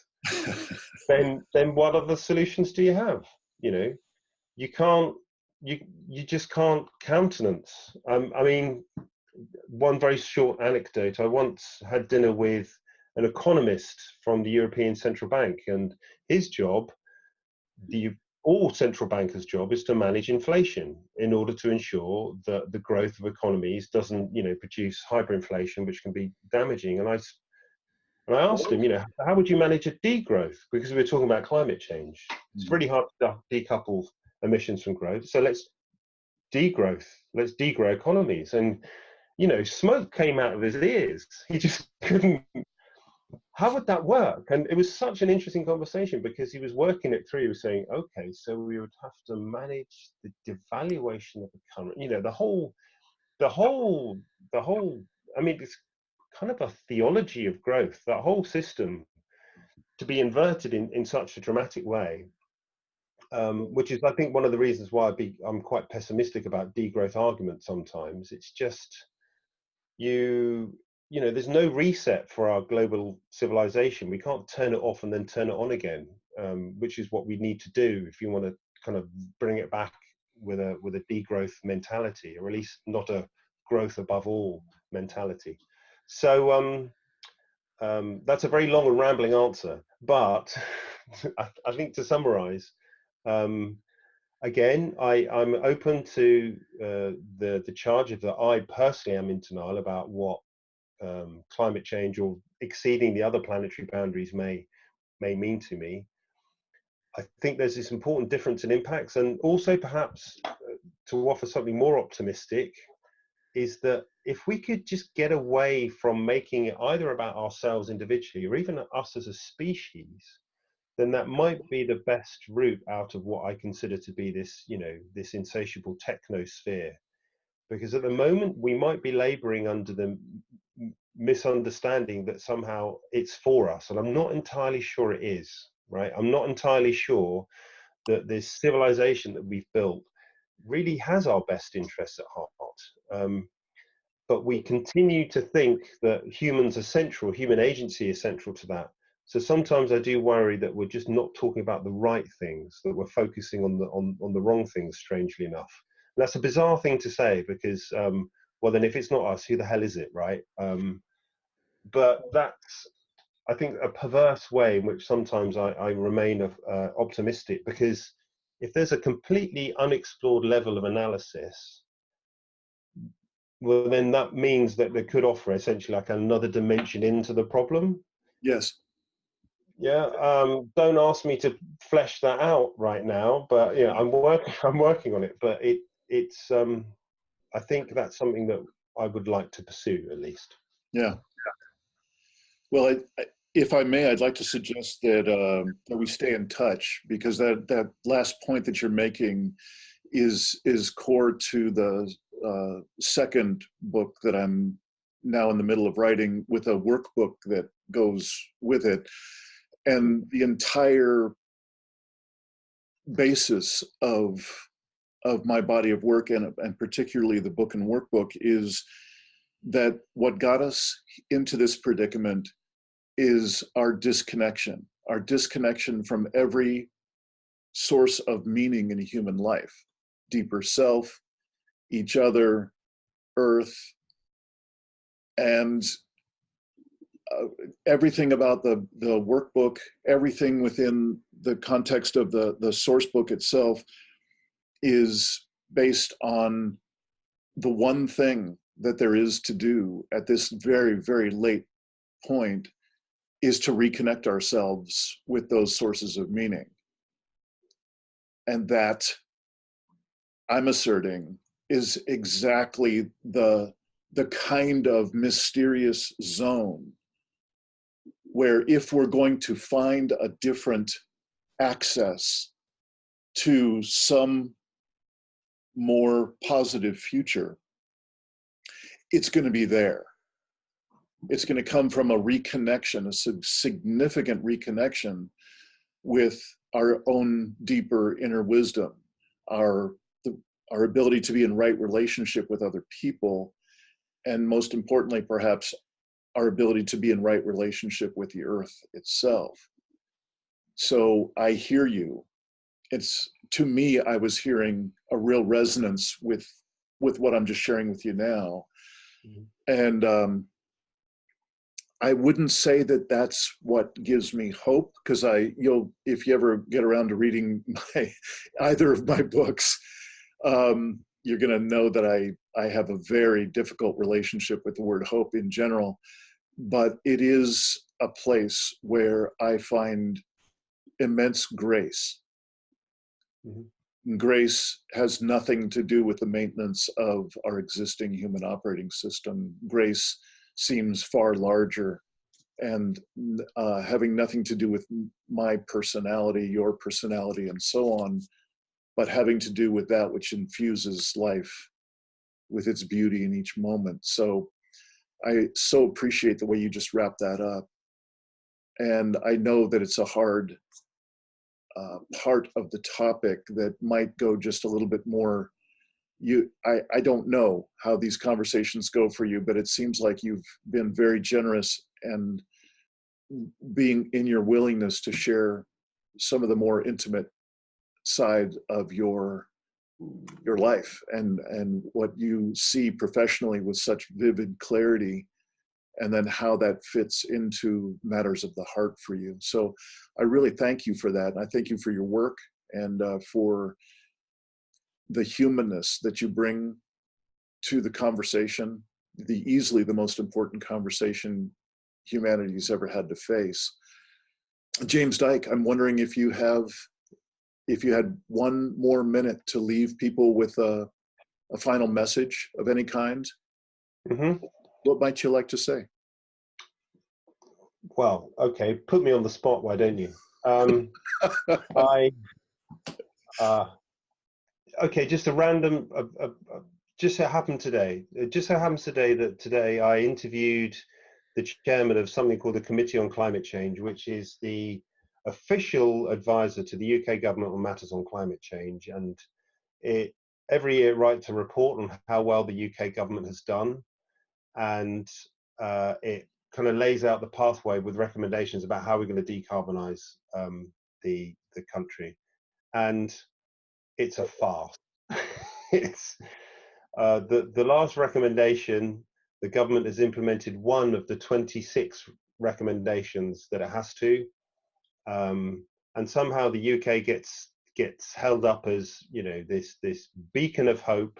then what other solutions do you have? You can't. You just can't countenance. I mean, one very short anecdote. I once had dinner with an economist from the European Central Bank, and his job, all central bankers' job, is to manage inflation in order to ensure that the growth of economies doesn't, produce hyperinflation, which can be damaging. And I asked him, how would you manage a degrowth? Because we're talking about climate change. It's really hard to decouple emissions from growth. So let's degrow economies. And smoke came out of his ears. He just couldn't. How would that work? And it was such an interesting conversation because he was working it through. He was saying, okay, so we would have to manage the devaluation of the currency. The whole. I mean, it's kind of a theology of growth. That whole system to be inverted in such a dramatic way. Which is, I think, one of the reasons why I'm quite pessimistic about degrowth arguments sometimes. It's just, there's no reset for our global civilization. We can't turn it off and then turn it on again, which is what we need to do if you want to kind of bring it back with a degrowth mentality, or at least not a growth above all mentality. So that's a very long and rambling answer, but I think to summarize, again, I'm open to the charge of that I personally am in denial about what climate change or exceeding the other planetary boundaries may mean to me. I think there's this important difference in impacts, and also perhaps to offer something more optimistic is that if we could just get away from making it either about ourselves individually or even us as a species, then that might be the best route out of what I consider to be this, this insatiable technosphere. Because at the moment, we might be laboring under the misunderstanding that somehow it's for us. And I'm not entirely sure it is, right? I'm not entirely sure that this civilization that we've built really has our best interests at heart. But we continue to think that humans are central, human agency is central to that. So sometimes I do worry that we're just not talking about the right things, that we're focusing on the wrong things, strangely enough. And that's a bizarre thing to say because, well, then if it's not us, who the hell is it, right? But that's, I think, a perverse way in which sometimes I remain optimistic, because if there's a completely unexplored level of analysis, well, then that means that they could offer essentially like another dimension into the problem. Yes. Yeah. Don't ask me to flesh that out right now, but yeah, I'm working on it. But it's I think that's something that I would like to pursue at least. Yeah. Well, if I may, I'd like to suggest that we stay in touch, because that last point that you're making is core to the second book that I'm now in the middle of writing, with a workbook that goes with it. And the entire basis of my body of work, and particularly the book and workbook, is that what got us into this predicament is our disconnection from every source of meaning in a human life: deeper self, each other, earth, and everything about the workbook, everything within the context of the source book itself, is based on the one thing that there is to do at this very, very late point, is to reconnect ourselves with those sources of meaning. And that, I'm asserting, is exactly the kind of mysterious zone where, if we're going to find a different access to some more positive future, it's going to be there. It's going to come from a reconnection, a significant reconnection with our own deeper inner wisdom, our ability to be in right relationship with other people, and most importantly, perhaps, our ability to be in right relationship with the earth itself. So I hear you. It's, to me, I was hearing a real resonance with what I'm just sharing with you now. And I wouldn't say that that's what gives me hope, because if you ever get around to reading either of my books, you're going to know that I have a very difficult relationship with the word hope in general. But it is a place where I find immense grace. Mm-hmm. Grace has nothing to do with the maintenance of our existing human operating system. Grace seems far larger, and having nothing to do with my personality, your personality, and so on, but having to do with that which infuses life with its beauty in each moment. So I so appreciate the way you just wrapped that up. And I know that it's a hard part of the topic that might go just a little bit more. I don't know how these conversations go for you, but it seems like you've been very generous, and being in your willingness to share some of the more intimate side of your life, and what you see professionally with such vivid clarity, and then how that fits into matters of the heart for you. So I really thank you for that. And I thank you for your work, and for the humanness that you bring to the conversation, easily the most important conversation humanity's ever had to face. James Dyke, I'm wondering if you had one more minute to leave people with a final message of any kind. Mm-hmm. What might you like to say? Well, okay, put me on the spot, why don't you? Okay, just a random, just so happened today. It just so happens that today I interviewed the chairman of something called the Committee on Climate Change, which is the official advisor to the UK government on matters on climate change. And every year it writes a report on how well the UK government has done. And it kind of lays out the pathway with recommendations about how we're going to decarbonize the country, and it's a farce. It's the last recommendation. The government has implemented one of the 26 recommendations that it has to, and somehow the UK gets held up as, you know, this beacon of hope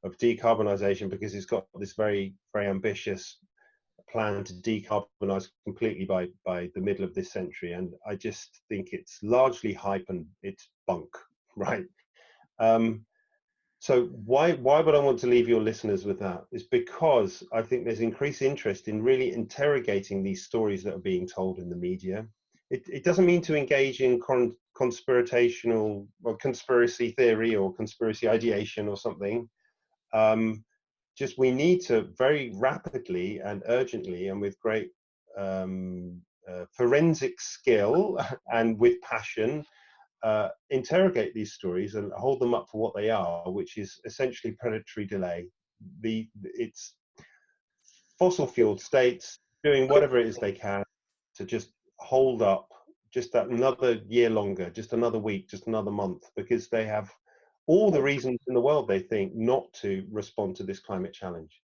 of decarbonisation, because it's got this very, very ambitious plan to decarbonise completely by the middle of this century. And I just think it's largely hype and it's bunk, right? So why would I want to leave your listeners with that? It's because I think there's increased interest in really interrogating these stories that are being told in the media. It doesn't mean to engage in conspirational or conspiracy theory or conspiracy ideation or something. Just we need to very rapidly and urgently and with great forensic skill and with passion interrogate these stories and hold them up for what they are, which is essentially predatory delay. It's fossil fueled states doing whatever it is they can to just hold up just that another year longer, just another week, just another month, because they have all the reasons in the world, they think, not to respond to this climate challenge.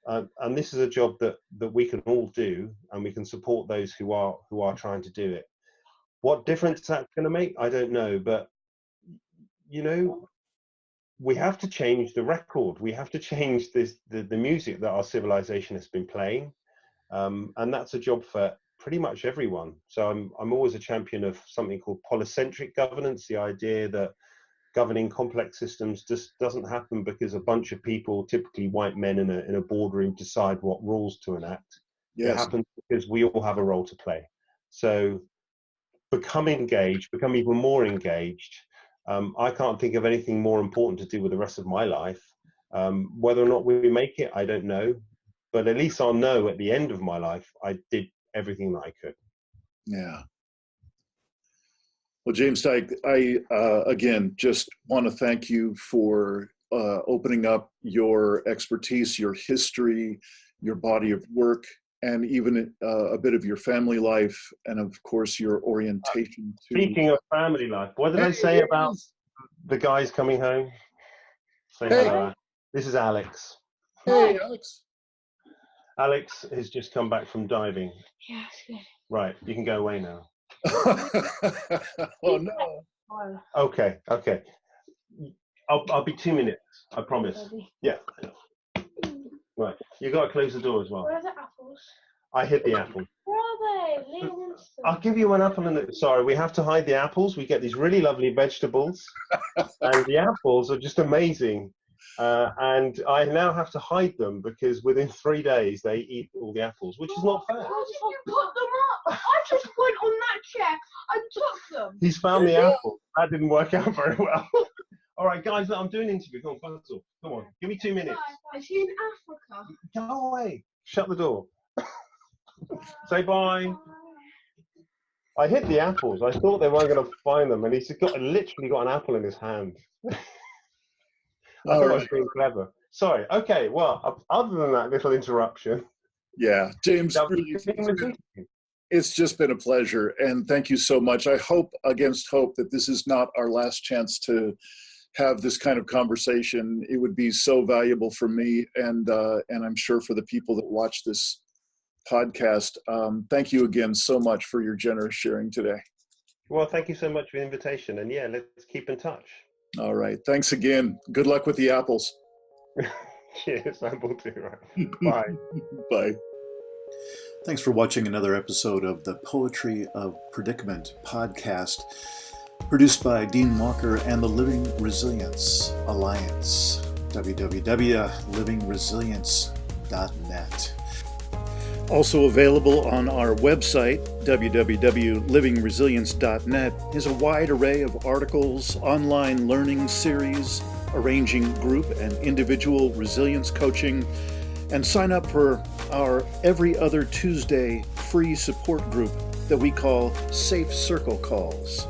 And this is a job that we can all do, and we can support those who are trying to do it. What difference that's going to make, I don't know, but you know, we have to change the record. We have to change the music that our civilization has been playing, and that's a job for pretty much everyone. So I'm always a champion of something called polycentric governance, the idea that governing complex systems just doesn't happen because a bunch of people, typically white men in a boardroom, decide what rules to enact. Yes. It happens because we all have a role to play. So become engaged, become even more engaged. I can't think of anything more important to do with the rest of my life. Whether or not we make it, I don't know. But at least I'll know at the end of my life, I did everything that I could. Yeah. Well, James Dyke, I, again, just want to thank you for opening up your expertise, your history, your body of work, and even a bit of your family life, and of course, your orientation to... Speaking of family life, what did I say about the guys coming home? Say hello. This is Alex. Hey, Alex. Alex has just come back from diving. Yeah, it's good. Right, you can go away now. Oh no. Okay. I'll be 2 minutes, I promise. Yeah. Right, you got to close the door as well. Where are the apples? I hid the apple. Where are they? Leave them. I'll give you an apple. Sorry, we have to hide the apples. We get these really lovely vegetables, and the apples are just amazing. And I now have to hide them because within 3 days they eat all the apples, which is not fair. How did you put them up? I just went on that chair and took them. He's found the apple. That didn't work out very well. All right, guys, I'm doing an interview. Come on, Basil. Come on, give me 2 minutes. Is he in Africa? Go away. Shut the door. Say bye. I hid the apples. I thought they weren't going to find them, and he's literally got an apple in his hand. I thought I was being clever. Sorry. Okay. Well, other than that little interruption. Yeah, James, really, it's just been a pleasure, and thank you so much. I hope against hope that this is not our last chance to have this kind of conversation. It would be so valuable for me, and I'm sure for the people that watch this podcast. Thank you again so much for your generous sharing today. Well, thank you so much for the invitation, and yeah, let's keep in touch. All right. Thanks again. Good luck with the apples. Cheers. I will do. Right. Bye. Bye. Thanks for watching another episode of the Poetry of Predicament podcast, produced by Dean Walker and the Living Resilience Alliance, www.livingresilience.net. Also available on our website, www.livingresilience.net, is a wide array of articles, online learning series, arranging group and individual resilience coaching, and sign up for our every other Tuesday free support group that we call Safe Circle Calls.